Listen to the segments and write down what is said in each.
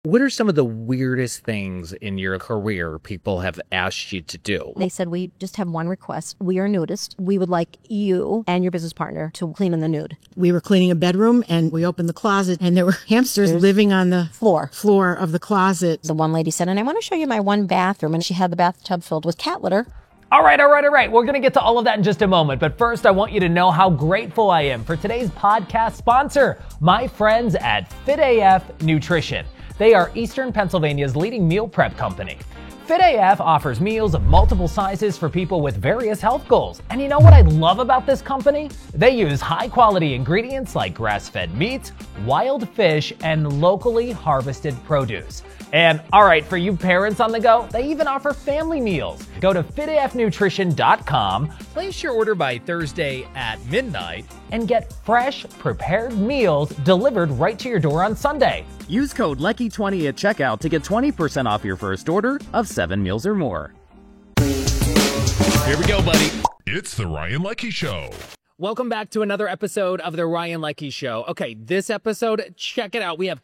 What are some of the weirdest things in your career people have asked you to do? They said, we just have one request. We are nudists. We would like you and your business partner to clean in the nude. We were cleaning a bedroom and we opened the closet and there were hamsters living on the floor of the closet. The one lady said, and I want to show you my one bathroom. And she had the bathtub filled with cat litter. All right. We're going to get to all of that in just a moment. But first, I want you to know how grateful I am for today's podcast sponsor, my friends at FitAF Nutrition. They are Eastern Pennsylvania's leading meal prep company. FitAF offers meals of multiple sizes for people with various health goals. And you know what I love about this company? They use high-quality ingredients like grass-fed meats, wild fish, and locally harvested produce. And all right, for you parents on the go, they even offer family meals. Go to fitafnutrition.com, Place your order by Thursday at midnight. and get fresh, prepared meals delivered right to your door on Sunday. Use code LECKY20 at checkout to get 20% off your first order of 7 meals or more. Here we go, buddy. It's the Ryan Leckie Show. Welcome back to another episode of the Ryan Leckie Show. Okay, this episode, check it out. We have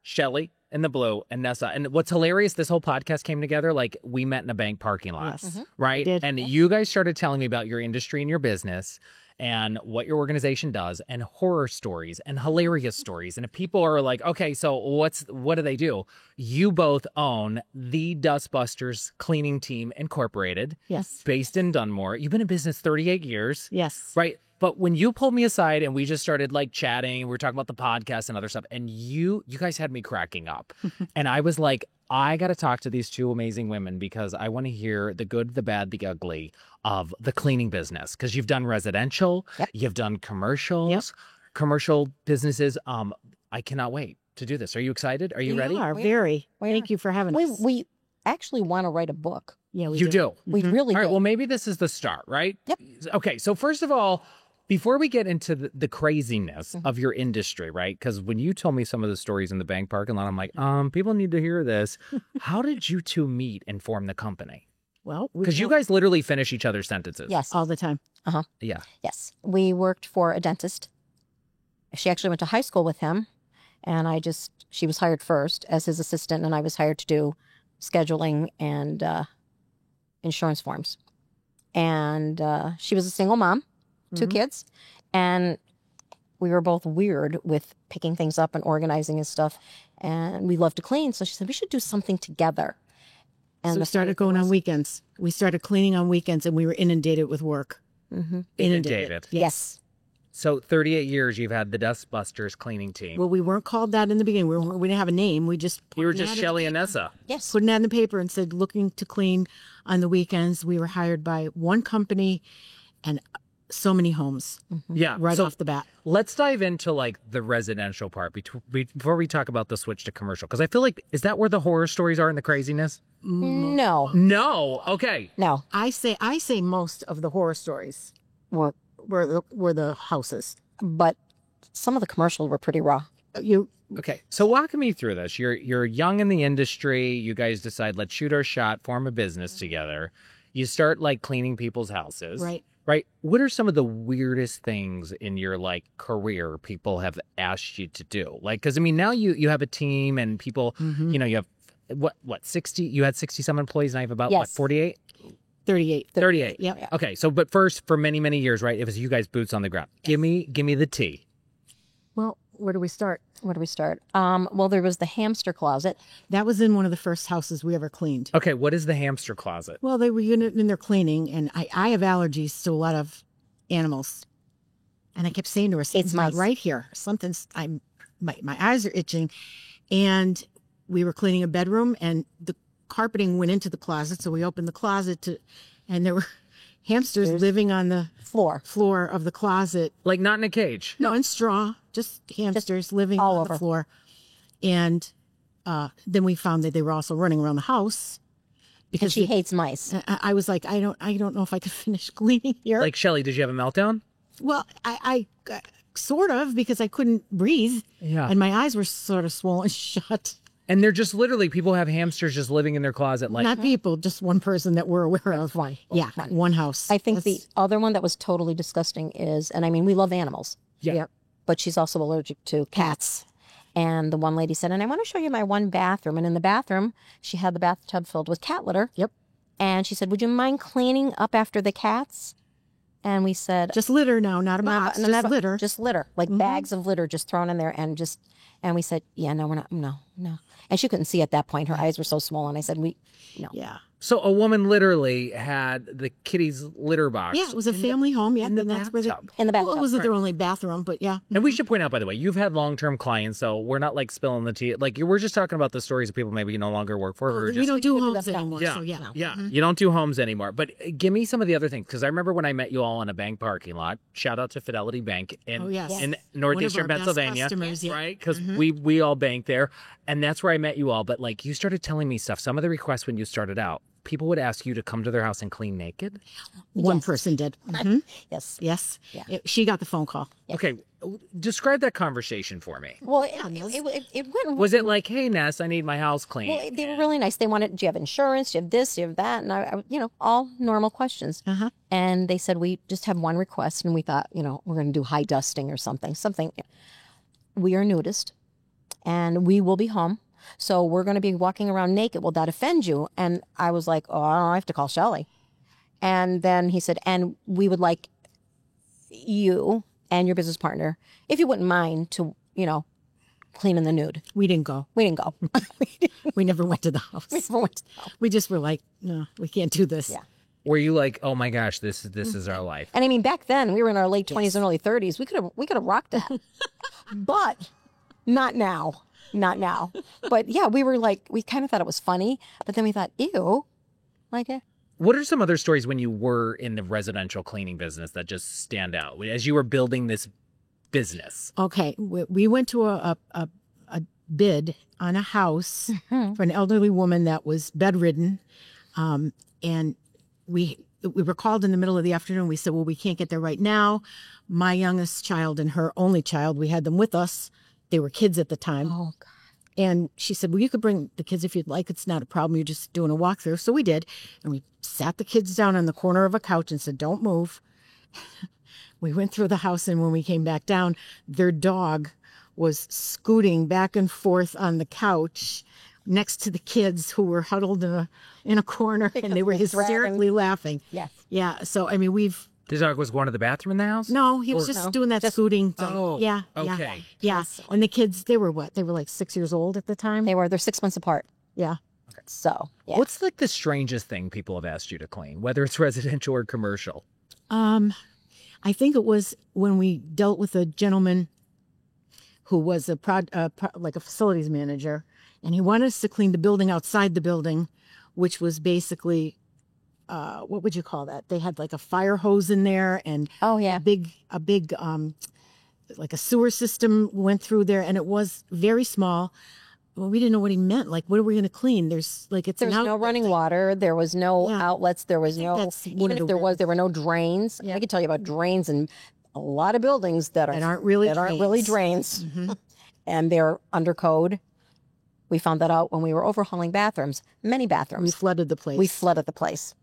Shelly in the blue and Nessa. And what's hilarious, this whole podcast came together like we met in a bank parking lot, right? We did. And you guys started telling me about your industry and your business and what your organization does and horror stories and hilarious stories. And if people are like, okay, so what do they do? You both own the Dustbusters Cleaning Team Incorporated. Yes. Based in Dunmore. You've been in business 38 years. Yes. Right. But when you pulled me aside and we just started like chatting, we were talking about the podcast and other stuff, and you guys had me cracking up. And I was like, I got to talk to these two amazing women because I want to hear the good, the bad, the ugly of the cleaning business. Because you've done residential, you've done commercials, commercial businesses. I cannot wait to do this. Are you excited? Are you ready? We are very. Thank you for having us. We actually want to write a book. Yeah, we You do. We really All right. do. Well, maybe this is the start, right? Yep. Okay. So first of all, before we get into the craziness of your industry, right? Because when you told me some of the stories in the bank parking lot, I'm like, people need to hear this. How did you two meet and form the company? Well, Because you guys literally finish each other's sentences. Yes. all the time. Yeah. Yes. We worked for a dentist. She actually went to high school with him. And she was hired first as his assistant, and I was hired to do scheduling and insurance forms. And she was a single mom, 2 kids. And we were both weird with picking things up and organizing and stuff. And we love to clean. So she said, we should do something together. And So we started going on weekends. We started cleaning on weekends and we were inundated with work. Inundated. Yes. So 38 years you've had the Dustbusters Cleaning Team. Well, we weren't called that in the beginning. We didn't have a name. We just You were put an just ad in Shelly the and paper. Nessa. Yes. Put an ad in the paper and said, looking to clean on the weekends. We were hired by one company and so many homes Yeah. right so off the bat. let's dive into like the residential part before we talk about the switch to commercial. Because I feel like, is that where the horror stories are and the craziness? No. No. Okay. No. I say most of the horror stories Well, were the houses. but some of the commercials were pretty raw. Okay, so walk me through this. You're young in the industry. You guys decide, let's shoot our shot, form a business together. You start like cleaning people's houses. Right. Right. What are some of the weirdest things in your like career people have asked you to do? Like, because I mean, now you have a team and people, you know, you have what 60? You had 67 employees, and I have about what 48? 38. 38. Yeah. Okay, so but first, for many years, right? It was you guys boots on the ground. Give me the tea. Well, where do we start? Where do we start? Well, there was the hamster closet. That was in one of the first houses we ever cleaned. Okay, what is the hamster closet? Well, they were in there cleaning, and I have allergies to a lot of animals. And I kept saying to her, it's not mice. right here. My eyes are itching. And we were cleaning a bedroom, and the carpeting went into the closet. So we opened the closet and there were hamsters living on the floor of the closet. Like not in a cage. No, in straw, just hamsters living all on over the floor. And then we found that they were also running around the house Because she hates mice. I was like, I don't know if I could finish cleaning here. Like Shelly, did you have a meltdown? Well, I sort of, because I couldn't breathe. Yeah. And my eyes were sort of swollen shut. And they're just literally, people have hamsters just living in their closet. Like, Not people, just one person that we're aware of. One. Yeah, one house. I think the other one that was totally disgusting is, and I mean, we love animals. Yeah. But she's also allergic to cats. And the one lady said, and I want to show you my one bathroom. And in the bathroom, she had the bathtub filled with cat litter. Yep. And she said, would you mind cleaning up after the cats? And we said, Just litter now, not a box. Just litter. just litter, like bags of litter just thrown in there. And we said, yeah, no, we're not, no. And she couldn't see at that point. Her eyes were so small. And I said, no. Yeah. So a woman literally had the kitty's litter box. Yeah, it was a family home. Yeah, in the and that's where they, bathtub. In the well, bathtub. it wasn't their only bathroom, but yeah. And we should point out, by the way, you've had long-term clients, so we're not like spilling the tea. Like we're just talking about the stories of people maybe you no longer work for. Or We just, don't do do homes that now. anymore, yeah, so yeah. yeah. You don't do homes anymore. But give me some of the other things, because I remember when I met you all in a bank parking lot. Shout out to Fidelity Bank in, Oh, yes. in One of northeastern our best Pennsylvania, customers, yeah. right? Because we all bank there, and that's where I met you all. But like you started telling me stuff. Some of the requests when you started out, people would ask you to come to their house and clean naked. One person did. Mhm. Yes. Yes. Yeah. She got the phone call. Okay, describe that conversation for me. Well, it went. Was it like, hey, Ness, I need my house clean? Well, they were really nice. They wanted, do you have insurance? Do you have this? Do you have that? And I all normal questions. Uh-huh. And they said, we just have one request. And we thought, we're going to do high dusting or something. We are nudist and we will be home. So we're going to be walking around naked. Will that offend you? And I was like, oh, I have to call Shelley. And then he said, and we would like you and your business partner, if you wouldn't mind, to, clean in the nude. We didn't go. We didn't go. We never went to the house. We never went to the house. We just were like, no, we can't do this. Yeah. Were you like, oh my gosh, this is our life? And I mean, back then we were in our late 20s and early 30s. We could have rocked that, but not now. Not now. But yeah, we were like, we kind of thought it was funny, but then we thought, ew, like it. What are some other stories when you were in the residential cleaning business that just stand out as you were building this business? Okay. We went to a bid on a house for an elderly woman that was bedridden. And we were called in the middle of the afternoon. We said, well, we can't get there right now. My youngest child and her only child, we had them with us. They were kids at the time. Oh, God. And she said, well, you could bring the kids if you'd like. It's not a problem. You're just doing a walkthrough. So we did. And we sat the kids down on the corner of a couch and said, don't move. We went through the house. And when we came back down, their dog was scooting back and forth on the couch next to the kids who were huddled in a corner. And they were hysterically laughing. Yes. Yeah. So, I mean, The dog was going to the bathroom in the house? no, he was just doing that scooting thing. Oh, yeah. okay. Yeah. And the kids, they were what? They were like 6 years old at the time. They're 6 months apart. Yeah. So, yeah. What's like the strangest thing people have asked you to clean, whether it's residential or commercial? I think it was when we dealt with a gentleman who was like a facilities manager, and he wanted us to clean the building outside the building, which was basically, what would you call that? They had like a fire hose in there and Oh, yeah. a big, like a sewer system went through there, and it was very small. Well, we didn't know what he meant. Like, what are we going to clean? There's like, it's There was an no outlet. running water. There was no Yeah. outlets. There was no, that's one even of if the there was, there were no drains. I could tell you about drains in a lot of buildings that aren't really drains. And they're under code. We found that out when we were overhauling bathrooms, many We bathrooms. flooded the place. We flooded the place.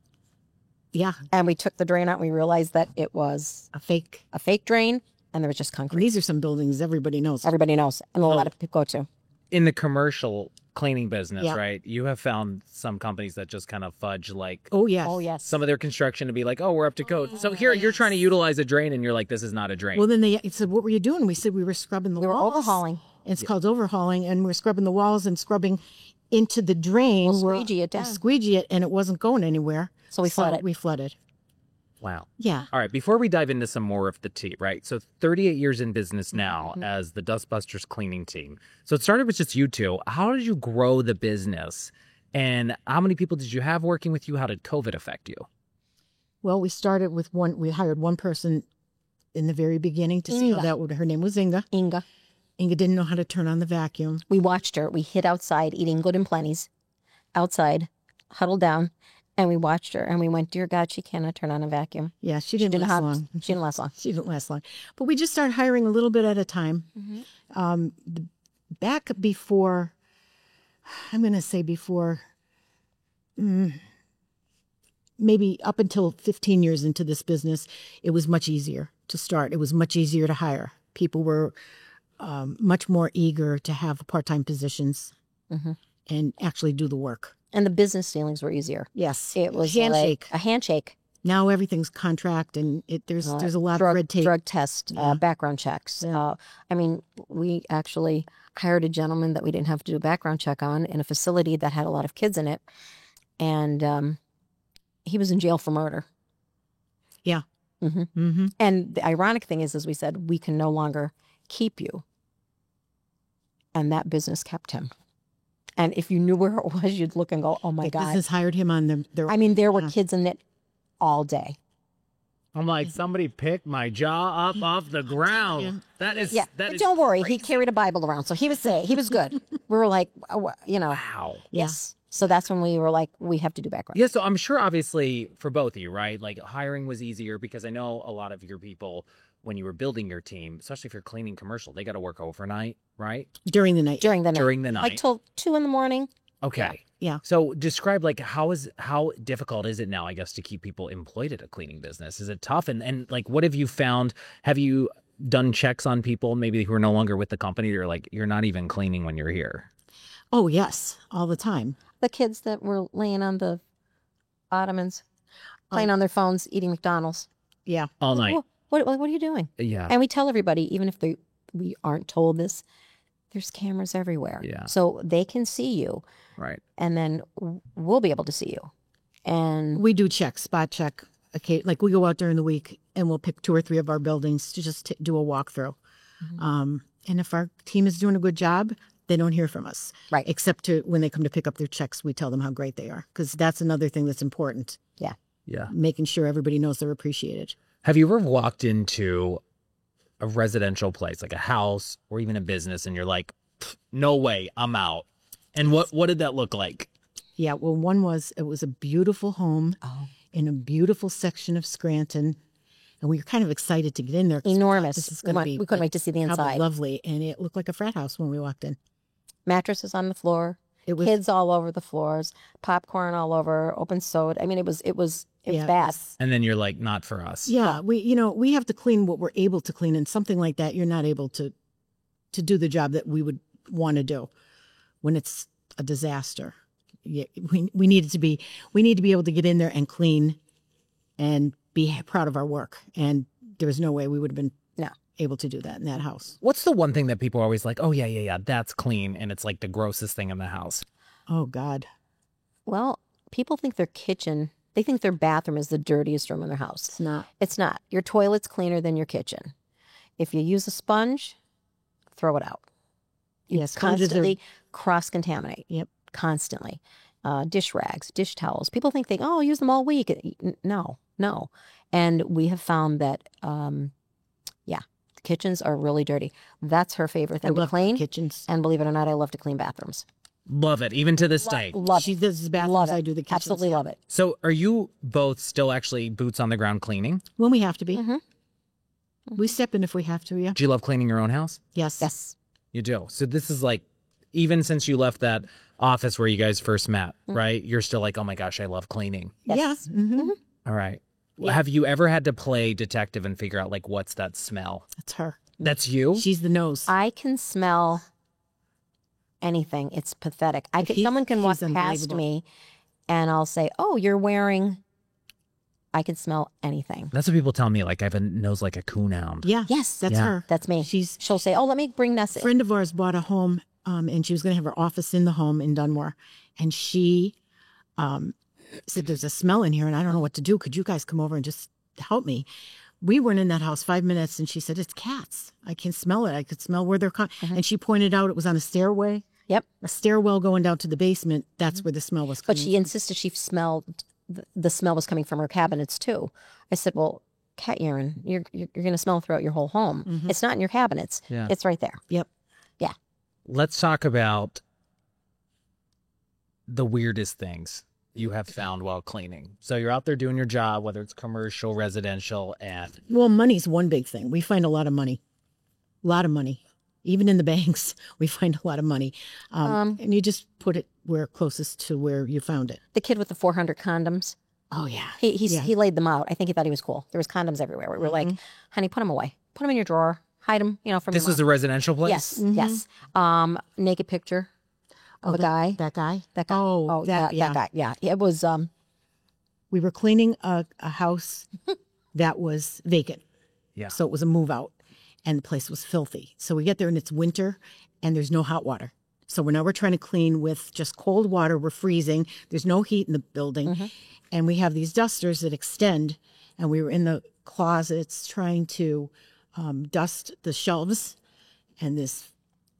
Yeah, And we took the drain out and we realized that it was a fake. a fake drain and there was just And concrete. these are some buildings everybody knows. Everybody knows. And a lot of people go to. In the commercial cleaning business, Yeah. right? You have found some companies that just kind of fudge like Oh, yes. Oh, yes. some of their construction to be like, oh, we're up to code. So here you're trying to utilize a drain and you're like, this is not a drain. Well, then they said, what were you doing? We said we were scrubbing the We were walls. overhauling. It's called overhauling, and we're scrubbing the walls and scrubbing into the drain. We'll We're- squeegee it down. we squeegee it, and it wasn't going anywhere. So we flooded. We flooded. Wow. Yeah. All right, before we dive into some more of the tea, right? So 38 years in business now as the Dustbusters cleaning team. So it started with just you two. How did you grow the business? And how many people did you have working with you? How did COVID affect you? Well, we started with one. We hired one person in the very beginning to see how Inga. that would. Her name was Inga. Inga. Inga didn't know how to turn on the vacuum. We watched her. We hid outside eating good and plenties outside, huddled down, and we watched her and we went, dear God, she cannot turn on a vacuum. Yeah, she didn't last long. She didn't last long. She didn't last long. But we just started hiring a little bit at a time. Back before, I'm going to say before, maybe up until 15 years into this business, it was much easier to start. It was much easier to hire. People were much more eager to have part-time positions and actually do the work. And the business dealings were easier. Yes, It was handshake. like a handshake. Now everything's contract, and there's a lot drug, of red tape. drug test, background checks. I mean, we actually hired a gentleman that we didn't have to do a background check on in a facility that had a lot of kids in it. And he was in jail for murder. Yeah. And the ironic thing is, as we said, we can no longer keep you. And that business kept him. And if you knew where it was, you'd look and go, oh my The God. business hired him on their. I mean, there were kids in it all day. I'm like, somebody picked my jaw up off the ground. That is, Yeah, that but is don't worry. He carried a Bible around, so he was good. We were like, wow. yes. So that's when we were like, we have to do background. Yeah, so I'm sure obviously for both of you, right? Like hiring was easier because I know a lot of your people, when you were building your team, especially if you're cleaning commercial, they got to work overnight, right? during the night. During the night. During the night. Like till 2 a.m. Okay. Yeah. So describe like how difficult is it now, I guess, to keep people employed at a cleaning business? Is it tough? And like what have you found? Have you done checks on people maybe who are no longer with the company? You're like, you're not even cleaning when you're here. Oh yes, all the time. The kids that were laying on the ottomans, playing on their phones, eating McDonald's. Yeah. All night. What are you doing? Yeah. And we tell everybody, even if we aren't told this, there's cameras everywhere. Yeah. So they can see you, Right. and then we'll be able to see you. And We do checks, spot check. Okay, like we go out during the week and we'll pick 2 or 3 of our buildings to just do a walkthrough. And if our team is doing a good job, they don't hear from us. Right. Except when they come to pick up their checks, we tell them how great they are, because that's another thing that's important. Yeah. Making sure everybody knows they're appreciated. Have you ever walked into a residential place, like a house or even a business, and you're like, no way, I'm out? And what did that look like? Yeah, well, it was a beautiful home in a beautiful section of Scranton. And we were kind of excited to get in there. 'Cause enormous. This is going to be We couldn't wait to see the probably inside. lovely. And it looked like a frat house when we walked in. Mattresses on the floor, It was kids all over the floors, popcorn all over, open soda. I mean, it was Yeah. bad. And then you're like, not for us. Yeah, we have to clean what we're able to clean, and something like that, you're not able to do the job that we would want to do when it's a disaster. Yeah, we need to be able to get in there and clean and be proud of our work. And there was no way we would have been able to do that in that house. What's the one thing that people are always like, oh, yeah, that's clean, and it's like the grossest thing in the house? Oh God. Well, people think their kitchen, they think their bathroom is the dirtiest room in their house. It's not. It's not. Your toilet's cleaner than your kitchen. If you use a sponge, throw it out. You Yeah, sponges are- constantly cross-contaminate. Yep. Constantly. Dish rags, dish towels. People think I'll use them all week. No. And we have found that, kitchens are really dirty. That's her favorite I thing to love clean. kitchens. And believe it or not, I love to clean bathrooms. Love it, even to this day. Love She it. does the bathrooms, Love it. I do the kitchens. Absolutely love it. So are you both still actually boots on the ground cleaning? When we have to be. Mhm. We step in if we have to, yeah. Do you love cleaning your own house? Yes. Yes. You do. So this is like, even since you left that office where you guys first met, right? You're still like, oh my gosh, I love cleaning. Yes. Yeah. Mm-hmm. All right. Have you ever had to play detective and figure out like, what's that smell? That's her. That's you? She's the nose. I can smell anything. It's pathetic. Someone can walk he's past unbelievable. me and I'll say, oh, you're wearing, I can smell anything. That's what people tell me. Like I have a nose like a coonhound. Yeah. Yes. That's Yeah. her. That's me. She'll say, oh, let me bring Nessa. A friend of ours bought a home, and she was going to have her office in the home in Dunmore. And she said, there's a smell in here and I don't know what to do. Could you guys come over and just help me? We weren't in that house 5 minutes and she said, it's cats. I can smell it. I could smell where they're coming. And she pointed out it was on a stairway, Yep. a stairwell going down to the basement. That's where the smell was But coming. she insisted she smelled, the smell was coming from her cabinets too. I said, well, cat urine, you're going to smell throughout your whole home. It's not in your cabinets. Yeah. It's right there. Yep. Let's talk about the weirdest things you have found while cleaning. So you're out there doing your job, whether it's commercial, residential, and Well, money's one big thing. We find a lot of money. A lot of money. Even in the banks, we find a lot of money. And you just put it where closest to where you found it. The kid with the 400 condoms. Oh, yeah. He laid them out. I think he thought he was cool. There was condoms everywhere. We were like, honey, put them away. Put them in your drawer. hide them, from This your was a mom. residential place? Yes, yes. Naked picture of a guy. That guy? That guy. Oh, that yeah. guy. Yeah, it was. We were cleaning a house that was vacant. Yeah. So it was a move out and the place was filthy. So we get there and it's winter and there's no hot water. So we're trying to clean with just cold water. We're freezing. There's no heat in the building. And we have these dusters that extend. And we were in the closets trying to dust the shelves. And this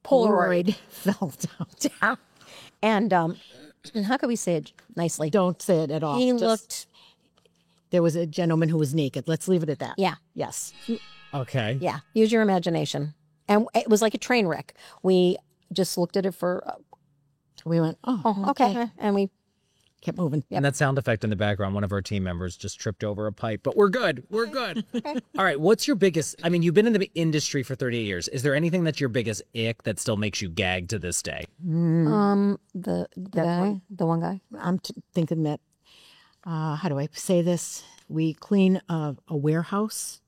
Polaroid fell down. And how could we say it nicely? Don't say it at all. He Just- looked. There was a gentleman who was naked. Let's leave it at that. Yeah. Yes. Okay. Yeah. Use your imagination. And it was like a train wreck. We just looked at it for. We went, Oh, okay. And we. Kept moving. And that sound effect in the background, one of our team members just tripped over a pipe, but we're good. We're good. All right. What's your biggest, I mean, you've been in the industry for 38 years. Is there anything that's your biggest ick that still makes you gag to this day? The guy, the one guy. I'm thinking that, how do I say this? We clean a warehouse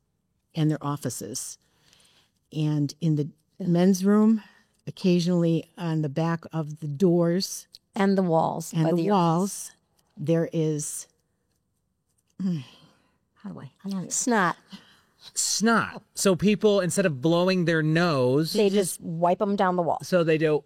and their offices. And in the men's room, occasionally on the back of the doors And the walls. and by the walls, there is, how do I don't know. Snot. Snot. So people, instead of blowing their nose, They just wipe them down the wall. so they do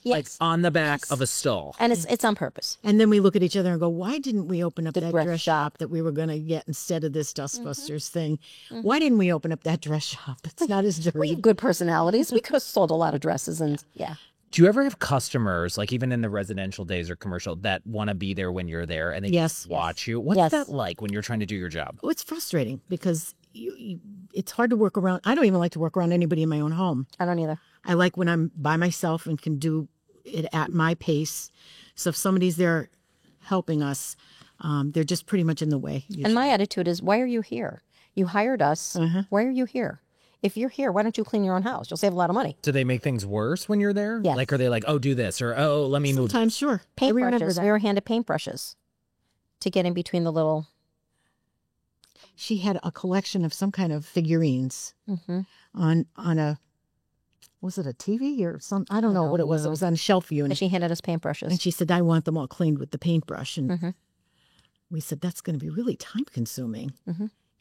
like Yes. on the back of a stall. And it's on purpose. And then we look at each other and go, why didn't we open up that dress dress shop that we were going to get instead of this Dustbusters thing? Why didn't we open up that dress shop? It's not as We dirty. have good personalities. We could have sold a lot of dresses and yeah. Do you ever have customers, like even in the residential days or commercial, that want to be there when you're there and they Yes. just watch you? What's Yes. that like when you're trying to do your job? Oh, it's frustrating because it's hard to work around. I don't even like to work around anybody in my own home. I don't either. I like when I'm by myself and can do it at my pace. So if somebody's there helping us, they're just pretty much in the way. And my attitude is, why are you here? You hired us. Why are you here? If you're here, why don't you clean your own house? You'll save a lot of money. Do they make things worse when you're there? Yes. Like, are they like, oh, do this, or oh, let me move? Sometimes, sure. I remember Paintbrushes. that. We were handed paintbrushes to get in between the little. She had a collection of some kind of figurines on a, was it a TV or some? I don't know what it was. It was on a shelf view, And and she handed us paintbrushes. she said, "I want them all cleaned with the paintbrush." And we said, "That's going to be really time consuming."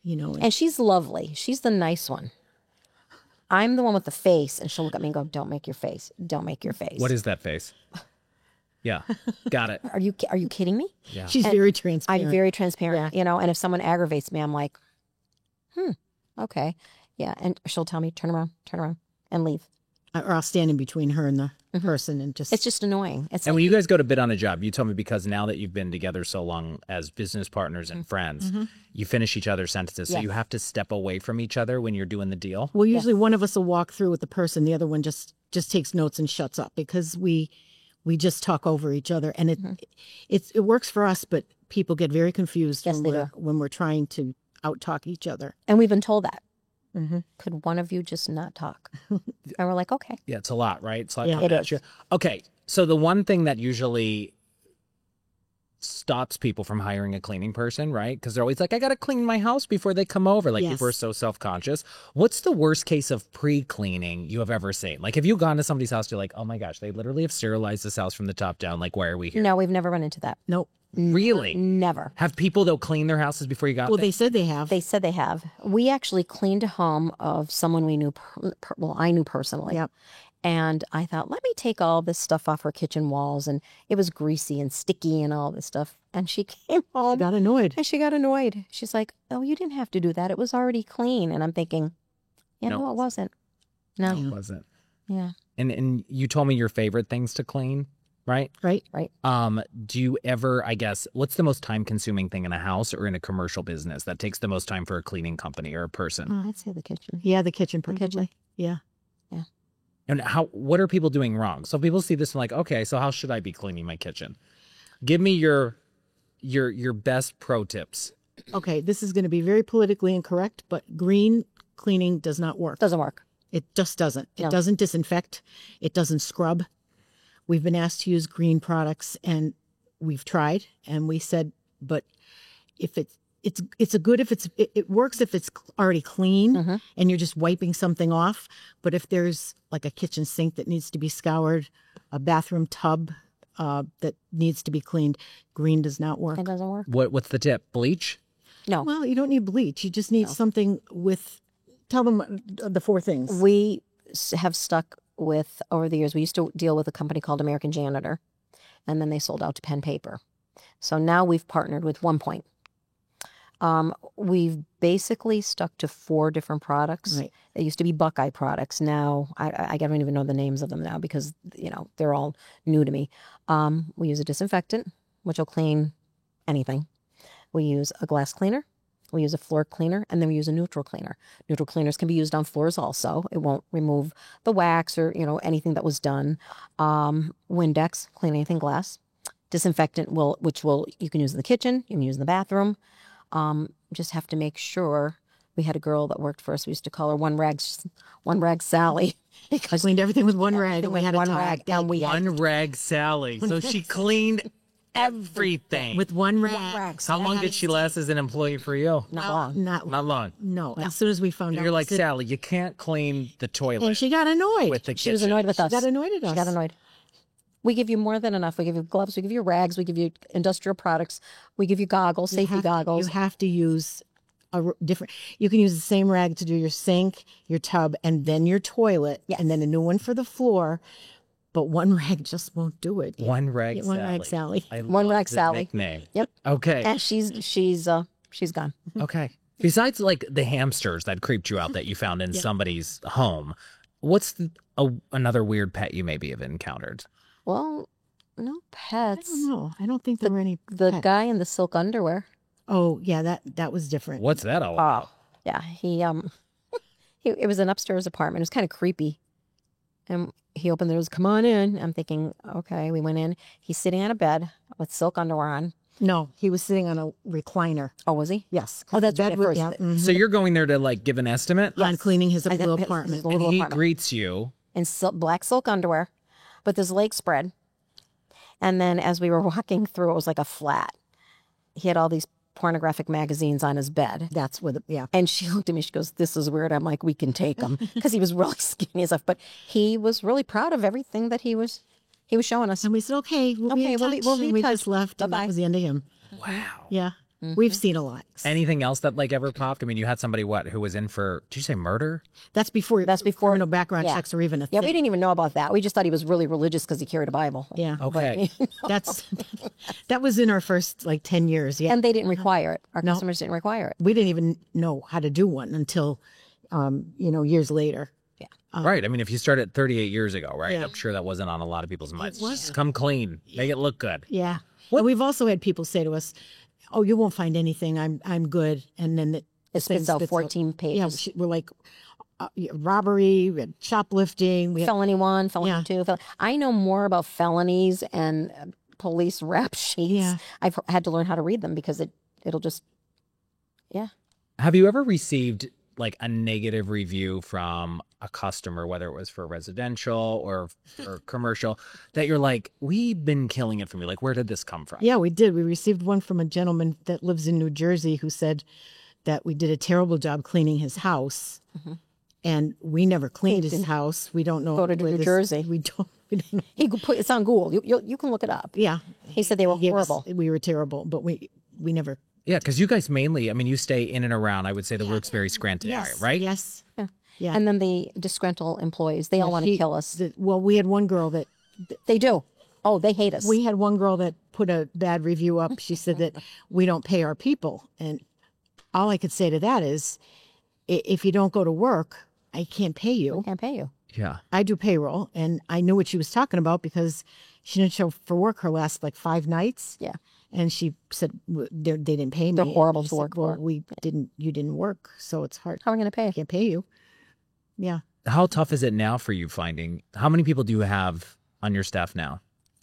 You know, And she's lovely. She's the nice one. I'm the one with the face, and she'll look at me and go, "Don't make your face. Don't make your face." What is that face? Yeah, got it. Are you kidding me? she's very transparent. I'm very transparent, and if someone aggravates me, I'm like, okay. Yeah. And she'll tell me, turn around, and leave. Or I'll stand in between her and the person and just. It's just annoying. It's And like, when you guys go to bid on a job, you told me because now that you've been together so long as business partners and friends, you finish each other's sentences. So Yes. you have to step away from each other when you're doing the deal. Well, usually one of us will walk through with the person, the other one just takes notes and shuts up because we just talk over each other, and it works for us, but people get very confused Yes, they do. when we're trying to out talk each other. and we've been told that. Could one of you just not talk? And we're like, okay. Yeah, it's a lot, right? It's like, Yeah. It is. Okay, so the one thing that usually stops people from hiring a cleaning person, right? Because they're always like, I got to clean my house before they come over. Like, Yes. people are so self-conscious. What's the worst case of pre-cleaning you have ever seen? Like, have you gone to somebody's house, you're like, oh my gosh, they literally have sterilized this house from the top down. Like, why are we here? No, we've never run into that. Nope. Really? Never. Have people, though, clean their houses before you got Well, there? they said they have. They said they have. We actually cleaned a home of someone we knew, I knew personally. Yep. And I thought, let me take all this stuff off her kitchen walls. And it was greasy and sticky and all this stuff. And she came home got annoyed. and she got annoyed. She's like, oh, you didn't have to do that. It was already clean. And I'm thinking, yeah, No. no, it wasn't. No. It wasn't. Yeah. And you told me your favorite things to clean, right? Right. Do you ever, I guess, what's the most time consuming thing in a house or in a commercial business that takes the most time for a cleaning company or a person? I'd say the kitchen. Yeah, the kitchen. The Probably. kitchen. Yeah. And what are people doing wrong? So people see this and like, okay, so how should I be cleaning my kitchen? Give me your best pro tips. Okay, this is going to be very politically incorrect, but green cleaning does not work. Doesn't work. It just doesn't. It No. doesn't disinfect. It doesn't scrub. We've been asked to use green products, and we've tried, and we said, but if it's a good if it works if it's already clean Mm-hmm. and you're just wiping something off. But if there's like a kitchen sink that needs to be scoured, a bathroom tub that needs to be cleaned, green does not work. It doesn't work. What's the tip? Bleach? No. Well, you don't need bleach. You just need something with. Tell them the 4 things. We have stuck with, over the years, we used to deal with a company called American Janitor, and then they sold out to Pen Paper. So now we've partnered with One Point. We've basically stuck to 4 different products. Right. It used to be Buckeye products. Now, I don't even know the names of them now because, they're all new to me. We use a disinfectant, which will clean anything. We use a glass cleaner. We use a floor cleaner, and then we use a neutral cleaner. Neutral cleaners can be used on floors also. It won't remove the wax or, anything that was done. Windex, clean anything glass. Disinfectant you can use in the kitchen, you can use in the bathroom. Just have to make sure. We had a girl that worked for us. We used to call her One Rag Sally. I cleaned everything with one rag. And we had a one towel. rag, and we had One rag Sally. So she cleaned everything. with one rag. rags. How long did she last as an employee for you? Not long. Not long. no. As soon as we found out, You're like, we said- Sally, you can't clean the toilet and she got annoyed. with the She was kitchen. annoyed with us. She got annoyed at us. She got annoyed. We give you more than enough. We give you gloves. We give you rags. We give you industrial products. We give you goggles, safety goggles. You have to use different. You can use the same rag to do your sink, your tub, and then your toilet, Yes. and then a new one for the floor. But one rag just won't do it. One rag One Sally. rag Sally. I One love rag the Sally. Nickname. Yep. Okay. And she's gone. Okay. Besides, like the hamsters that creeped you out that you found in somebody's home, what's another weird pet you maybe have encountered? Well, no I pets. don't know. I don't think there were any. The pets. guy in the silk underwear. Oh yeah, that was different. What's that all about? Yeah, he it was an upstairs apartment. It was kind of creepy. And he opened the doors, come on in. I'm thinking, okay, we went in. He's sitting on a bed with silk underwear on. No, he was sitting on a recliner. Oh, was he? Yes. Oh, that's Bed right at was- first. yeah, mhm. So you're going there to like give an estimate? On cleaning his I- little his apartment. little And he apartment. greets you. In black silk underwear with his legs spread. And then as we were walking through, it was like a flat. He had all these pornographic magazines on his bed. That's what. Yeah. And she looked at me, she goes, this is weird. I'm like, we can take him. Because he was really skinny and stuff. But he was really proud of everything that he was showing us. And we said, okay, we'll be Okay, in we'll touch. be in And we touch. just left, and Bye-bye. that was the end of him. Wow. Yeah, we've seen a lot. Anything else that like ever popped? I mean, you had somebody who was in for, did you say murder? That's before before- background yeah. checks are even a Yeah, thing. we didn't even know about that. We just thought he was really religious because he carried a Bible. Yeah. Okay. That was in our first like 10 years. Yeah. And they didn't require it. Our customers didn't require it. We didn't even know how to do one until, years later. Right. I mean, if you started 38 years ago, right? Yeah. I'm sure that wasn't on a lot of people's minds. wasn't. Just come clean. Make it look good. Yeah. And we've also had people say to us, "Oh, you won't find anything. I'm good." And then It spits out 14 pages. Yeah, we're like robbery, we had shoplifting. We had, Felony 1, felony Yeah. 2. I know more about felonies and police rap sheets. Yeah. I've had to learn how to read them because it'll just, yeah. Have you ever received like a negative review from a customer, whether it was for residential or for commercial, that you're like, we've been killing it for me? Like, where did this come from? yeah, we did. We received one from a gentleman that lives in New Jersey who said that we did a terrible job cleaning his house. And we never cleaned his house. We don't know. Go to where New this- Jersey. We don't. He could put it's on Google. You can look it up. Yeah. He said they were He gave us- horrible. we were terrible, but we never. Yeah, because you guys mainly, I mean, you stay in and around, I would say, the Wilkes-Barre Scranton area, right? Yes. Yeah. And then the disgruntled employees, they all want to She- kill us. Well, we had one girl that They do. Oh, they hate us. we had one girl that put a bad review up. She said that we don't pay our people, and all I could say to that is, if you don't go to work, I can't pay you. can't pay you. Yeah. I do payroll, and I knew what she was talking about because she didn't show for work her last like 5 nights. Yeah. And she said they didn't pay me. They're horrible And I to said, work well, for. You didn't work, so it's hard. How are we going to pay? I can't pay you. Yeah. How tough is it now for you finding, how many people do you have on your staff now?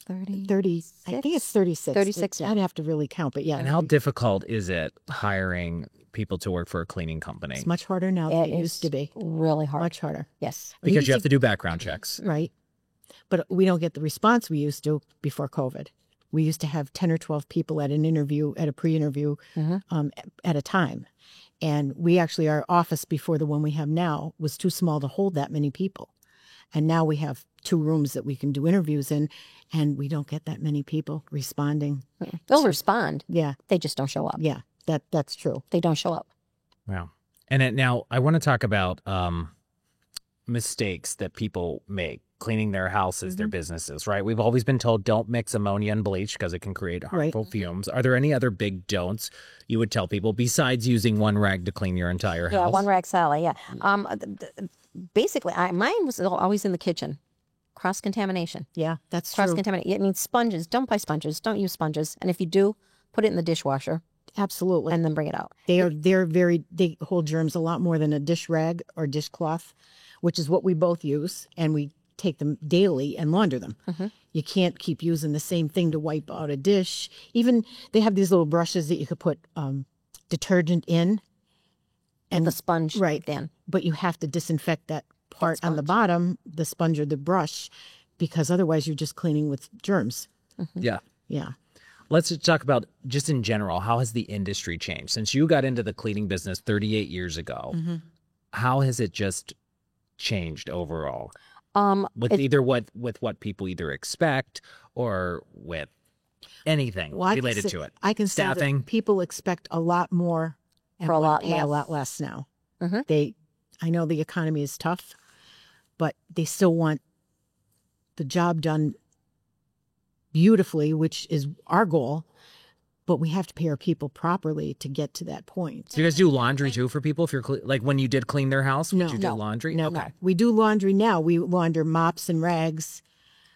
30. I think it's 36. 36, yeah. I'd have to really count, but yeah. And how difficult is it hiring people to work for a cleaning company? It's much harder now than it It used to be. Really hard. Much harder. Yes. Because you have to do background checks. Right. But we don't get the response we used to before COVID. we used to have 10 or 12 people at an interview, at a pre-interview at a time. And we actually, our office before the one we have now was too small to hold that many people. And now we have 2 rooms that we can do interviews in, and we don't get that many people responding. They'll respond. Yeah, They just don't show up. yeah, that's true. They don't show up. Wow. And now I want to talk about mistakes that people make cleaning their houses, their businesses, right? We've always been told don't mix ammonia and bleach because it can create harmful fumes. Are there any other big don'ts you would tell people besides using one rag to clean your entire house? Yeah, one rag Sally, yeah. Basically, mine was always in the kitchen. Cross-contamination. Yeah, that's true. Cross-contamination. It means sponges. Don't buy sponges. Don't use sponges. And if you do, put it in the dishwasher Absolutely. and then bring it out. They hold germs a lot more than a dish rag or dishcloth, which is what we both use, and we take them daily and launder them. You can't keep using the same thing to wipe out a dish. Even they have these little brushes that you could put detergent in, And the sponge right then. but you have to disinfect that part on the bottom, the sponge or the brush, because otherwise you're just cleaning with germs. Yeah. Yeah. Let's just talk about just in general, how has the industry changed? Since you got into the cleaning business 38 years ago, how has it just changed overall? With what people either expect or with anything Well, related to it. I can say that Staffing. people expect a lot more and For a lot pay a less. lot less now. Mhm. I know the economy is tough, but they still want the job done beautifully, which is our goal. But we have to pay our people properly to get to that point. Do you guys do laundry too for people? If you're like when you did clean their house, No. did you do No. laundry? No, Okay. we do laundry now. We launder mops and rags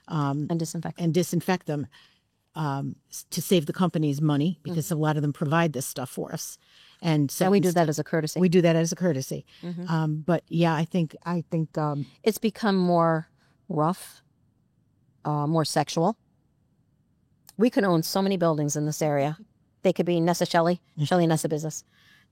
And disinfect. and disinfect them to save the company's money, because a lot of them provide this stuff for us. And so So we do that as a courtesy. We do that as a courtesy. But yeah, I think It's become more rough, more sexual. We could own so many buildings in this area. They could be Nessa Shelley Nessa business,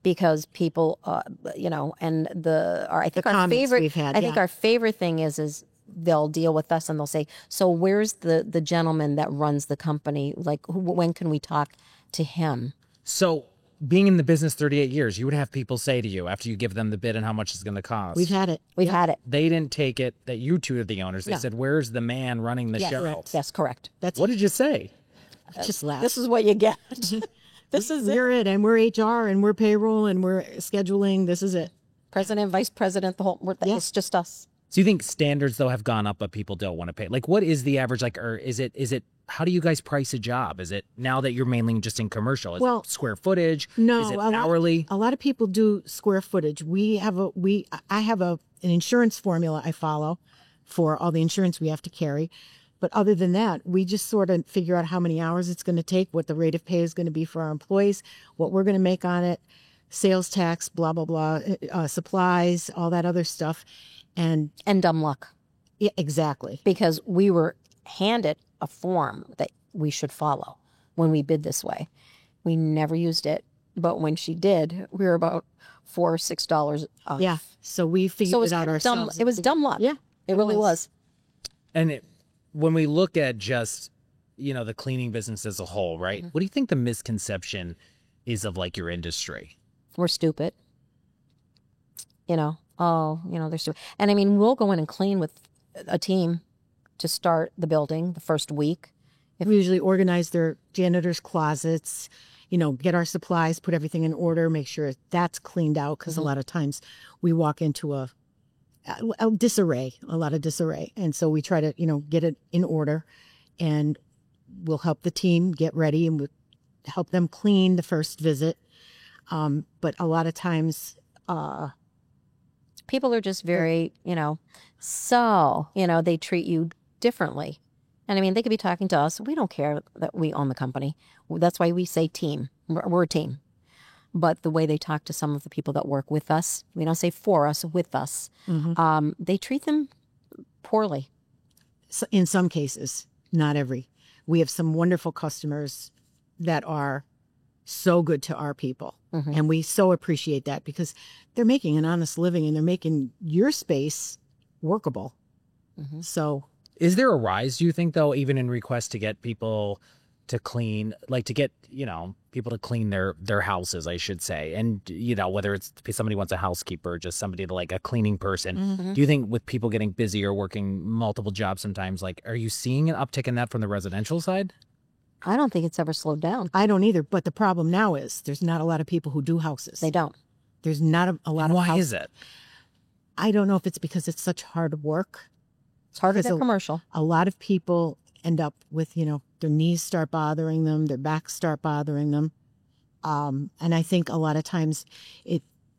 because people, and I think our comments favorite. we've had, I think yeah. our favorite thing is they'll deal with us and they'll say, "So where's the gentleman that runs the company? Like, when can we talk to him?" So being in the business 38 years, you would have people say to you after you give them the bid and how much it's going to cost. we've had it. We've had it. They didn't take it that you two are the owners. They No. said, where's the man running the Yes, show? yes, correct. That's What did you say? just laugh. This is what you get. This is it. We're it, and we're HR, and we're payroll, and we're scheduling. This is it. President, vice president, the whole. It's just us. So you think standards though have gone up, but people don't want to pay? Like, what is the average? Like, or is it? How do you guys price a job? Is it now that you're mainly just in commercial? Is Well, it square footage? No, is it a lot- hourly? A lot of people do square footage. I have an insurance formula I follow for all the insurance we have to carry. But other than that, we just sort of figure out how many hours it's going to take, what the rate of pay is going to be for our employees, what we're going to make on it, sales tax, blah, blah, blah, supplies, all that other stuff. And And dumb luck, yeah, exactly. because we were handed a form that we should follow when we bid this way. We never used it, but when she did, we were about $4 or $6 off. Yeah. So we figured So it was it out dumb. ourselves. It was dumb luck. Yeah, it really was. And when we look at just, the cleaning business as a whole, right? What do you think the misconception is of like your industry? We're stupid. They're stupid. And I mean, we'll go in and clean with a team to start the building the first week. We usually organize their janitors' closets, get our supplies, put everything in order, make sure that's cleaned out, because a lot of times we walk into a disarray, a lot of disarray. And so we try to, get it in order, and we'll help the team get ready, and we'll help them clean the first visit. But a lot of times, People are just very, they treat you differently. And I mean, they could be talking to us. We don't care that we own the company. That's why we say team. We're a team. But the way they talk to some of the people that work with us, we don't say for us, with us, they treat them poorly. in some cases, not every, we have some wonderful customers that are so good to our people. And we so appreciate that, because they're making an honest living and they're making your space workable. So Is there a rise, do you think, though, even in requests to get people to clean, like to get, people to clean their houses, I should say. And, whether it's somebody wants a housekeeper or just somebody to like a cleaning person. Do you think with people getting busy or working multiple jobs sometimes, like, are you seeing an uptick in that from the residential side? I don't think it's ever slowed down. I don't either. But the problem now is there's not a lot of people who do houses. They don't. There's not a lot And of why is it? I don't know if it's because it's such hard work. It's harder Because than commercial. A lot of people end up with, their knees start bothering them, their backs start bothering them. And I think a lot of times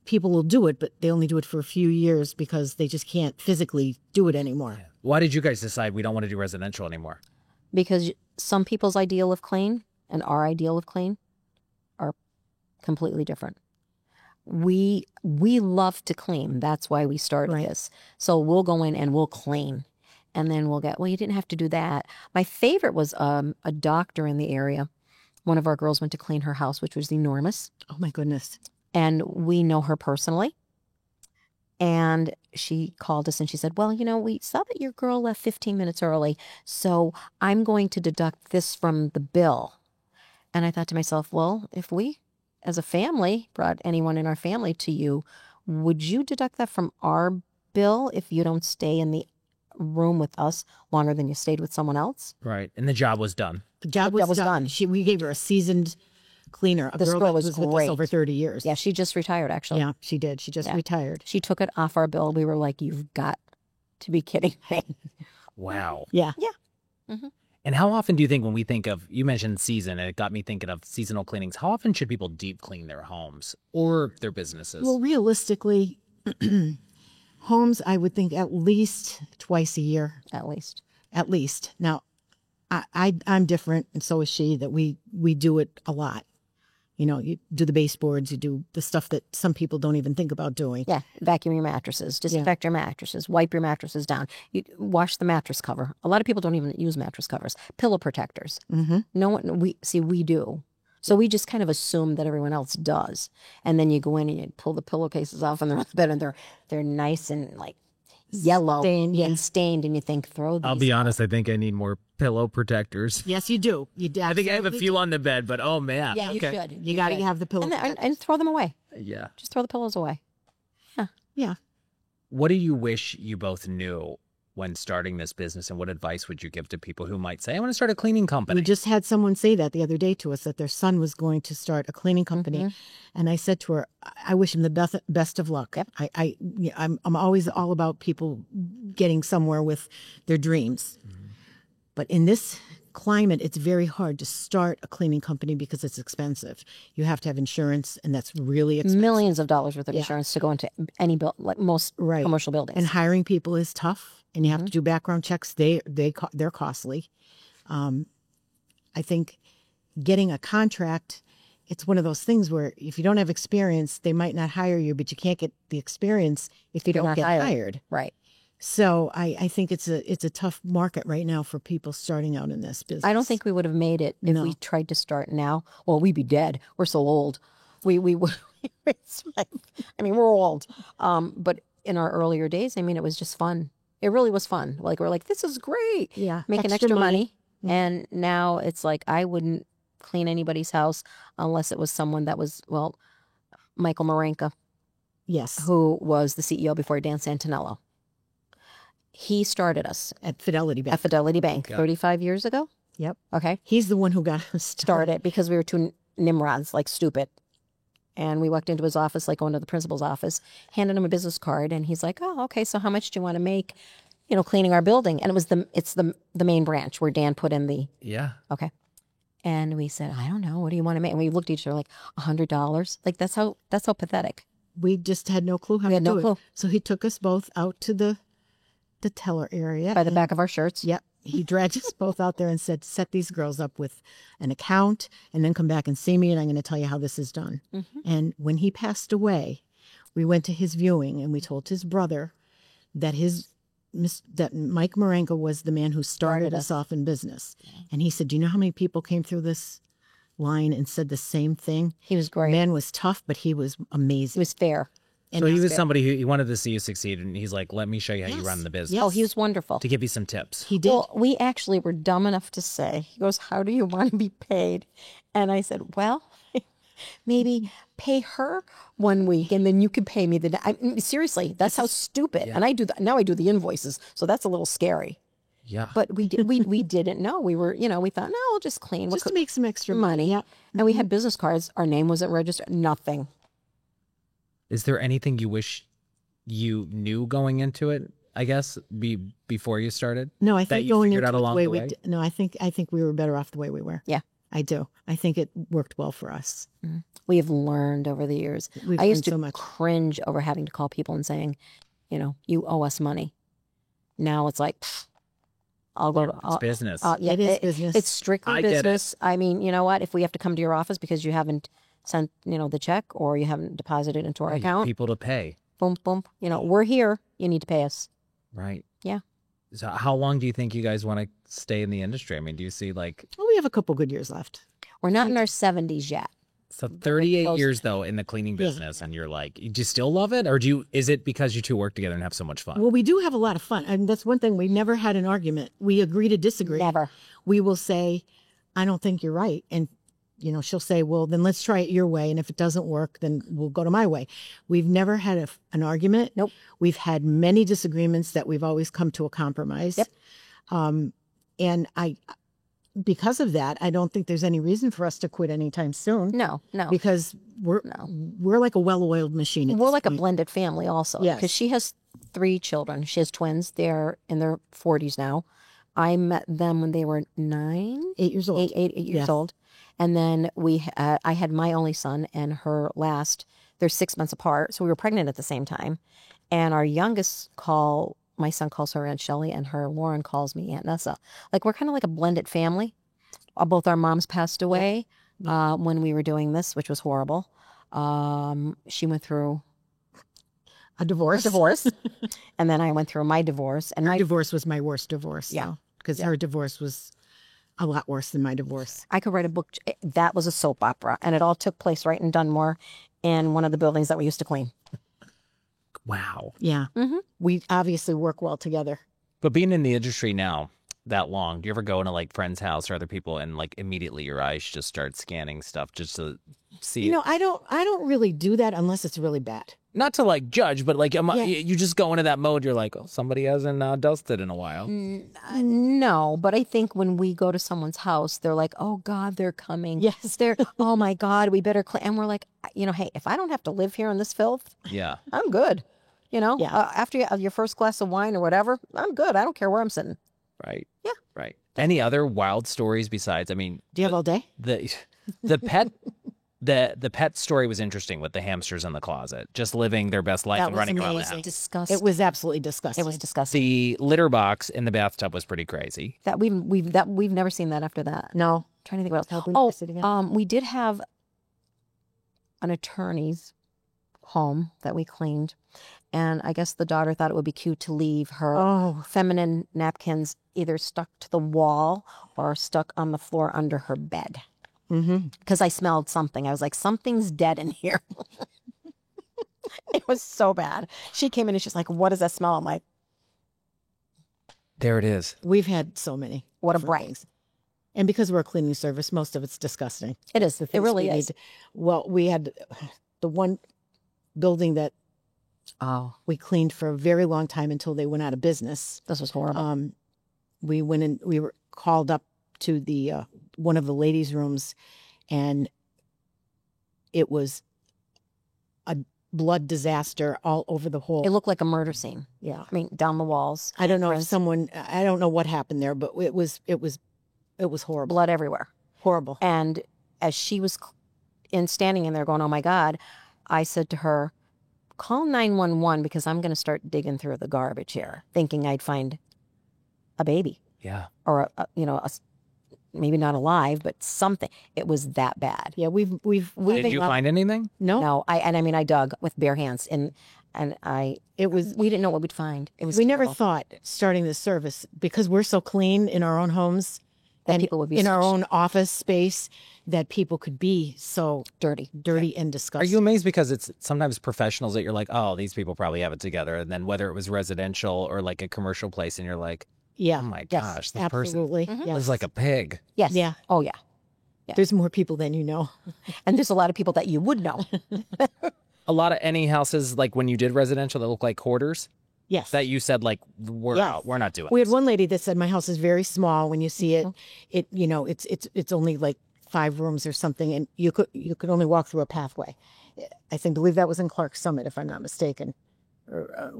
people will do it, but they only do it for a few years because they just can't physically do it anymore. Why did you guys decide we don't want to do residential anymore? Because some people's ideal of clean and our ideal of clean are completely different. We love to clean. That's why we started this. So we'll go in and we'll clean. And then we'll get, well, you didn't have to do that. My favorite was a doctor in the area. One of our girls went to clean her house, which was enormous. Oh, my goodness. And we know her personally. And she called us and she said, well, we saw that your girl left 15 minutes early, so I'm going to deduct this from the bill. And I thought to myself, well, if we, as a family, brought anyone in our family to you, would you deduct that from our bill if you don't stay in the room with us longer than you stayed with someone else? Right. And the job was done. The job was done. We gave her a seasoned cleaner. This girl was with us great. over 30 years. Yeah, she just retired, actually. Yeah, she did. She just retired. She took it off our bill. We were like, you've got to be kidding me. Wow. Yeah. And how often do you think when we think of, you mentioned season, and it got me thinking of seasonal cleanings, how often should people deep clean their homes or their businesses? Well, realistically, homes, I would think at least twice a year. At least. At least. Now, I'm different, and so is she, that we do it a lot. You do the baseboards, you do the stuff that some people don't even think about doing. Yeah, vacuum your mattresses, disinfect your mattresses, wipe your mattresses down, you wash the mattress cover. A lot of people don't even use mattress covers. Pillow protectors. No one, we do. So we just kind of assume that everyone else does. And then you go in and you pull the pillowcases off and they're on the bed and they're nice and like yellow and stained, and you think, throw these. I'll be honest, I think I need more pillow protectors. Yes, you do. I think I have a few on the bed, but oh man. Yeah, you should. You got to have the pillow. And throw them away. Yeah. Just throw the pillows away. Yeah. What do you wish you both knew when starting this business, and what advice would you give to people who might say, I want to start a cleaning company? We just had someone say that the other day to us, that their son was going to start a cleaning company. And I said to her, I wish him the best of luck. Yep. I'm always all about people getting somewhere with their dreams. But in this climate, it's very hard to start a cleaning company because it's expensive. You have to have insurance, and that's really expensive. Millions of dollars worth of insurance to go into any like most commercial buildings. And hiring people is tough, and you have to do background checks. They're costly. I think getting a contract, it's one of those things where if you don't have experience, they might not hire you, but you can't get the experience if you don't get hired. Right. So I think it's a tough market right now for people starting out in this business. I don't think we would have made it if we tried to start now. Well, we'd be dead. We're so old. We would. I mean, we're old. But in our earlier days, I mean, it was just fun. It really was fun. Like, we're like, this is great. Yeah. Making extra money. And now it's like, I wouldn't clean anybody's house unless it was someone that was, Michael Marenka. Yes. Who was the CEO before Dan Santinello. He started us At Fidelity Bank. 35 years ago. Yep. Okay. He's the one who got us Started because we were two nimrods, like stupid. And we walked into his office, like going to the principal's office, handed him a business card, and he's like, "Oh, okay. So how much do you want to make, cleaning our building?" And it's the main branch where Dan put in the okay. And we said, "I don't know. What do you want to make?" And we looked at each other like $100. Like that's how pathetic. We just had no clue how to do it. So he took us both out to the teller area by the back of our shirts. Yep. He dragged us both out there and said, set these girls up with an account and then come back and see me, and I'm going to tell you how this is done. And when he passed away, we went to his viewing and we told his brother that that Mike Marenka was the man who started us off in business. And he said, do you know how many people came through this line and said the same thing? He was great. Man was tough, but he was amazing. He was fair. And So he was that's it. somebody who he wanted to see you succeed, and he's like, "Let me show you how you Yes. run the business." Yes. Oh, he was wonderful. To give you some tips. He did. Well, we actually were dumb enough to say, he goes, how do you want to be paid? And I said, well, maybe pay her 1 week and then you can pay me seriously, that's how stupid. And I do that. Now I do the invoices. So that's a little scary. Yeah. But we didn't know. We were, we thought, no, we'll just clean. Just to make some extra money. Yeah. And we had business cards. Our name wasn't registered. Nothing. Is there anything you wish you knew going into it? I guess before you started. No, I That think you going figured into out it along way the we way? no, I think we were better off the way we were. Yeah. I do. I think it worked well for us. We have learned over the years. We've I used learned to so much. cringe over having to call people and saying, you owe us money. Now it's like, pfft, I'll go to It's business. yeah, It is business. It's strictly I get it. business. I mean, you know what? If we have to come to your office because you haven't sent, the check or you haven't deposited into our Right, account, people to pay. boom, boom. We're here. You need to pay us. Right. Yeah. So how long do you think you guys want to stay in the industry? I mean, do you see like Well, we have a couple good years left. We're not in our 70s yet. so 38 close. years though in the cleaning business, and you're like, do you still love it, or is it because you two work together and have so much fun? Well, we do have a lot of fun. And that's one thing. We never had an argument. We agree to disagree. Never. We will say, I don't think you're right. And, she'll say, well, then let's try it your way. And if it doesn't work, then we'll go to my way. We've never had an argument. Nope. We've had many disagreements that we've always come to a compromise. Yep. And because of that, I don't think there's any reason for us to quit anytime soon. No. Because we're like a well-oiled machine. at We're this like a point. blended family also. Yes. Because she has 3 children. She has twins. They're in their 40s now. I met them when they were 9, 8 years old. 8 years Yes. old. And then I had my only son and her last. They're 6 months apart. So we were pregnant at the same time. And our youngest my son calls her Aunt Shelley and her Lauren calls me Aunt Nessa. Like we're kind of like a blended family. Both our moms passed away when we were doing this, which was horrible. She went through A divorce. and then I went through my divorce. And My my divorce was my worst divorce. Yeah. Because her divorce was a lot worse than my divorce. I could write a book. That was a soap opera. And it all took place right in Dunmore in one of the buildings that we used to clean. Wow. Yeah. Mm-hmm. We obviously work well together. But being in the industry now that long, do you ever go into like friend's house or other people and like immediately your eyes just start scanning stuff just to see? I don't really do that unless it's really bad. Not to like judge, but like Yeah. you just go into that mode. You're like, oh, somebody hasn't dusted in a while. No, but I think when we go to someone's house, they're like, oh God, they're coming. Yes. They're, oh my God, we better clean. And we're like, hey, if I don't have to live here in this filth, Yeah. I'm good. Yeah. After your first glass of wine or whatever, I'm good. I don't care where I'm sitting. Right. Yeah. Right. Any other wild stories besides? I mean, Do you have all day? the pet. The pet story was interesting with the hamsters in the closet, just living their best life That and was running around the amazing. house. Disgusting. It was absolutely disgusting. It was disgusting. The litter box in the bathtub was pretty crazy. That we've never seen that after that. No. Trying to think what else. we never see it again. We did have an attorney's home that we cleaned, and I guess the daughter thought it would be cute to leave her Oh. feminine napkins either stuck to the wall or stuck on the floor under her bed. Mm-hmm. Because I smelled something. I was like, something's dead in here. It was so bad. She came in and she's like, what does that smell? I'm like, There it is. We've had so many. what a different brat. things. And because we're a cleaning service, most of it's disgusting. It is. The It things really we is. need- Well, we had the one building that Oh, we cleaned for a very long time until they went out of business. this was horrible. We went in, we were called up to the one of the ladies' rooms, and it was a blood disaster all over the whole. It looked like a murder scene. Yeah. I mean, down the walls, I don't know if Right. someone, I don't know what happened there, but it was horrible. blood everywhere. Horrible. And as she was standing in there going, oh my God, I said to her, call 911 because I'm going to start digging through the garbage here, thinking I'd find a baby Yeah. or, maybe not alive, but something. It was that bad. Yeah, we've Did you find anything? no, No, I dug with bare hands and it was. we didn't know what we'd find. It was We never terrible. thought starting this service, because we're so clean in our own homes, That people would be in our so own office space, that people could be so dirty. and Are disgusting. you amazed because it's sometimes professionals that you're like, oh, these people probably have it together, and then whether it was residential or like a commercial place, and you're like, Yeah. oh my Yes, gosh, this person absolutely. Yes. is like a pig. Yes. Yeah. Oh yeah. There's more people than you know. And there's a lot of people that you would know. A lot of any houses, like when you did residential, that look like hoarders. Yes. That you said like we're Yes. out, we're not doing. We had this. one lady that said my house is very small. When you see it, Mm-hmm. it's only like 5 rooms or something, and you could only walk through a pathway. I believe that was in Clark Summit, if I'm not mistaken, or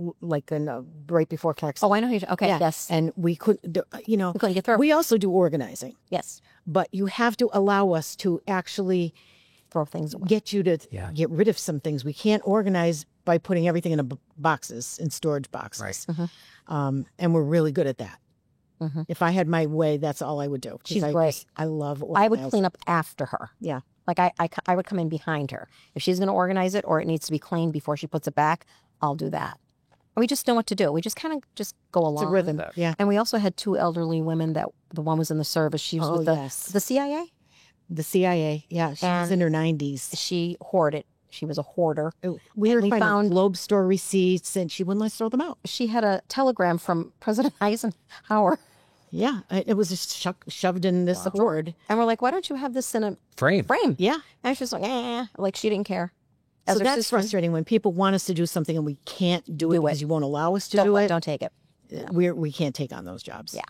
right before Clark Summit. Oh, I know. Okay. Yeah. Yes. And we could, We couldn't get through. we also do organizing, Yes. but you have to allow us to actually Throw things away. get you to Yeah. get rid of some things. We can't organize by putting everything in boxes, in storage boxes. Right. And we're really good at that. Mhm. If I had my way, that's all I would do. 'Cause She's I great. I love I would organizing. clean up after her. Yeah. Like I would come in behind her. If she's going to organize it or it needs to be cleaned before she puts it back, I'll do that. And we just know what to do. We just kind of just go along. It's a rhythm. Yeah. And we also had 2 elderly women that the one was in the service. She was Oh, with the, yes. the CIA. The CIA. Yeah. She was in her 90s. She hoarded. She was a hoarder. We we found found- Globe Store receipts, and she wouldn't let us throw them out. She had a telegram from President Eisenhower. Yeah. It was just shoved in this hoard. And we're like, why don't you have this in a Frame. frame? Yeah. And she's like, like she didn't care. As So her that's sister, frustrating when people want us to do something and we can't do it because you won't allow us to do it. Don't take it. We can't take on those jobs. Yeah.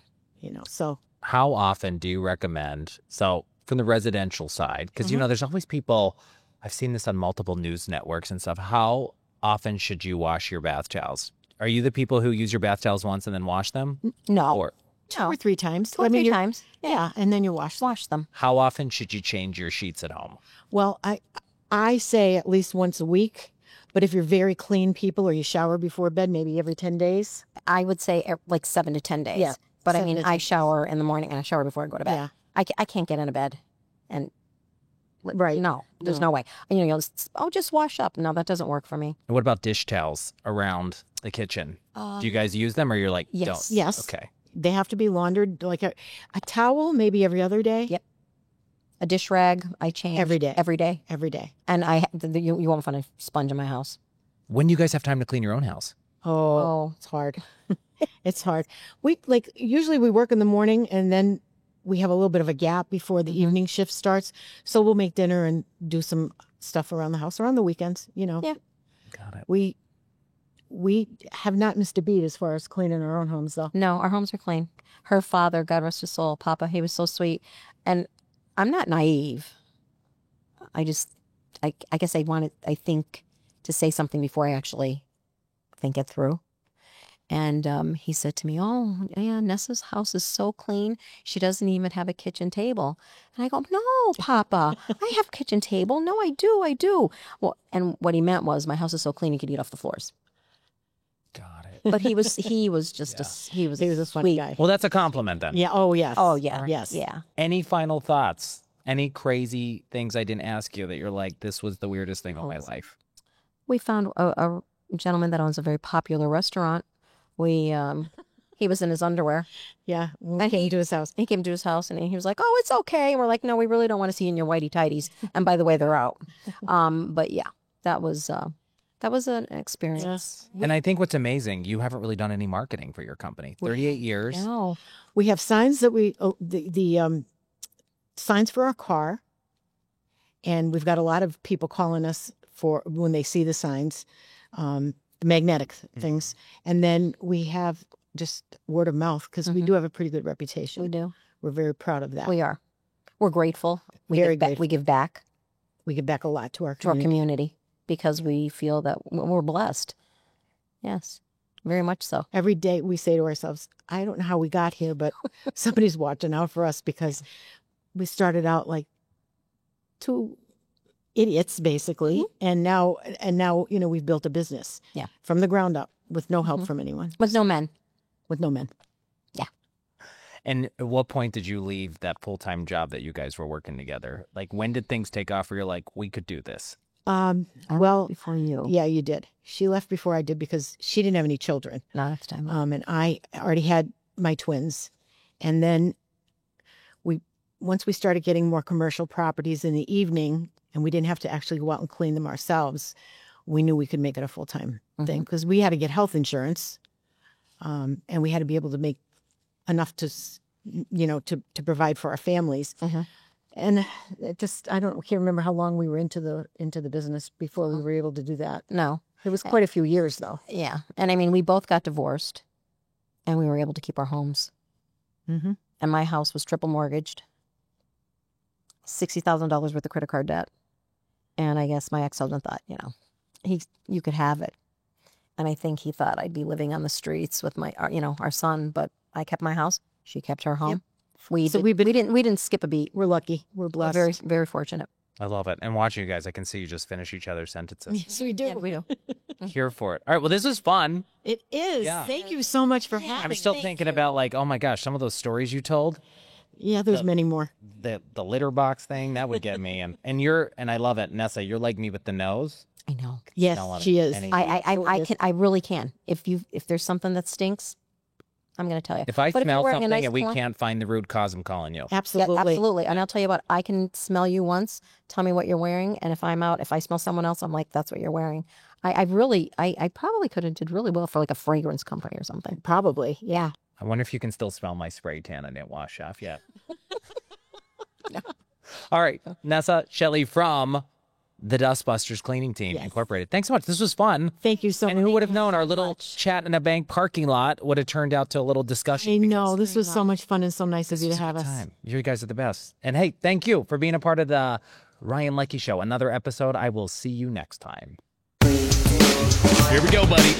So How often do you recommend? So from the residential side, because Mm-hmm. you know, there's always people. I've seen this on multiple news networks and stuff. How often should you wash your bath towels? Are you the people who use your bath towels once and then wash them, No. or 2 or 3 times. 2 or 3 you're- times. Yeah. And then you wash them. Wash them. how often should you change your sheets at home? Well, I say at least once a week. But if you're very clean people or you shower before bed, maybe every 10 days. I would say like 7 to 10 days. Yeah, But I 7 mean, to I 10 shower in the morning and I shower before I go to bed. Yeah. I can't get into bed and Right. no, there's no way. And, you'll just wash up. No, that doesn't work for me. And what about dish towels around the kitchen? Do you guys use them, or you're like, yes. don't? Yes. Okay. They have to be laundered like a towel, maybe every other day. Yep. A dish rag, I change Every day. Every day. Every day. And you won't find a sponge in my house. When do you guys have time to clean your own house? Oh, it's hard. It's hard. Usually we work in the morning and then we have a little bit of a gap before the evening shift starts. So we'll make dinner and do some stuff around the house or on the weekends, Yeah. Got it. We have not missed a beat as far as cleaning our own homes though. No, our homes are clean. Her father, God rest his soul, Papa, he was so sweet. And I'm not naive. I guess I think to say something before I actually think it through. And he said to me, oh, yeah, Nessa's house is so clean. She doesn't even have a kitchen table. And I go, no, Papa, I have a kitchen table. No, I do. Well, and what he meant was my house is so clean you could eat off the floors. Got it. But he was just he was a funny sweet guy. Well, that's a compliment then. Yeah. Oh, yes. Oh, yeah. Yes. Yeah. Any final thoughts? Any crazy things I didn't ask you that you're like, this was the weirdest thing of my life? We found a gentleman that owns a very popular restaurant. He was in his underwear. Yeah. We And came to his house. He came to his house and he was like, "Oh, it's okay." And we're like, "No, we really don't want to see you in your whitey tighties." And by the way, they're out. But yeah, that was an experience. And I think what's amazing, you haven't really done any marketing for your company. 38 years. No, We have signs that the signs for our car, and we've got a lot of people calling us for when they see the signs, magnetic things, and then we have just word of mouth because we do have a pretty good reputation. we do. We're very proud of that. We are. We're grateful. Very give back, grateful. we give back We give back a lot to our to our community. community because we feel that we're blessed. Yes, very much so. Every day we say to ourselves, I don't know how we got here, but somebody's watching out for us because we started out like 2 idiots basically. And now, we've built a business Yeah. from the ground up with no help from anyone, With no men. with no men. And at what point did you leave that full-time job that you guys were working together? Like, when did things take off where you're like, we could do this? Well, Before you. yeah, you did. She left before I did because she didn't have any children. Not at the time. And I already had my twins. And then we once we started getting more commercial properties in the evening and we didn't have to actually go out and clean them ourselves, we knew we could make it a full-time thing because we had to get health insurance, and we had to be able to make enough to provide for our families. And it just, I can't remember how long we were into the business before we were able to do that. No. It was quite a few years though. Yeah. And I mean, we both got divorced and we were able to keep our homes. Mm-hmm. And my house was triple mortgaged, $60,000 worth of credit card debt. And I guess my ex-husband thought, you could have it. And I think he thought I'd be living on the streets with our son, but I kept my house. She kept her home. Yep. We didn't skip a beat. We're lucky. We're blessed. Very, very fortunate. I love it. And watching you guys, I can see you just finish each other's sentences. Yes, we do. Yeah, we do. Here for it. All right. Well, this was fun. It is. Yeah. Thank you so much for having I'm me. still thinking about like, oh my gosh, some of those stories you told. Yeah, there's many more. The litter box thing, that would get me. And I love it, Nessa. You're like me with the nose. I know. Yes, Smell she is. anything. I really can. If there's something that stinks, I'm going to tell you. If I But smell you're wearing a something nice and we cologne- can't find the root cause, I'm calling you. Absolutely. Yeah, absolutely. And I'll tell you what, I can smell you once, tell me what you're wearing, and if I'm out, if I smell someone else, I'm like, that's what you're wearing. I probably could have did really well for like a fragrance company or something. Probably. Yeah. I wonder if you can still smell my spray tan I didn't wash off yet. All right, Nessa, Shelley from the Dustbusters Cleaning Team Yes. Incorporated. Thanks so much. This was fun. Thank you so And much. who would have known our little chat in a bank parking lot would have turned out to a little discussion? I know. This was so much fun and so nice of you to have us. Time. You guys are the best. And hey, thank you for being a part of the Ryan Leakey Show. Another episode. I will see you next time. Here we go, buddy.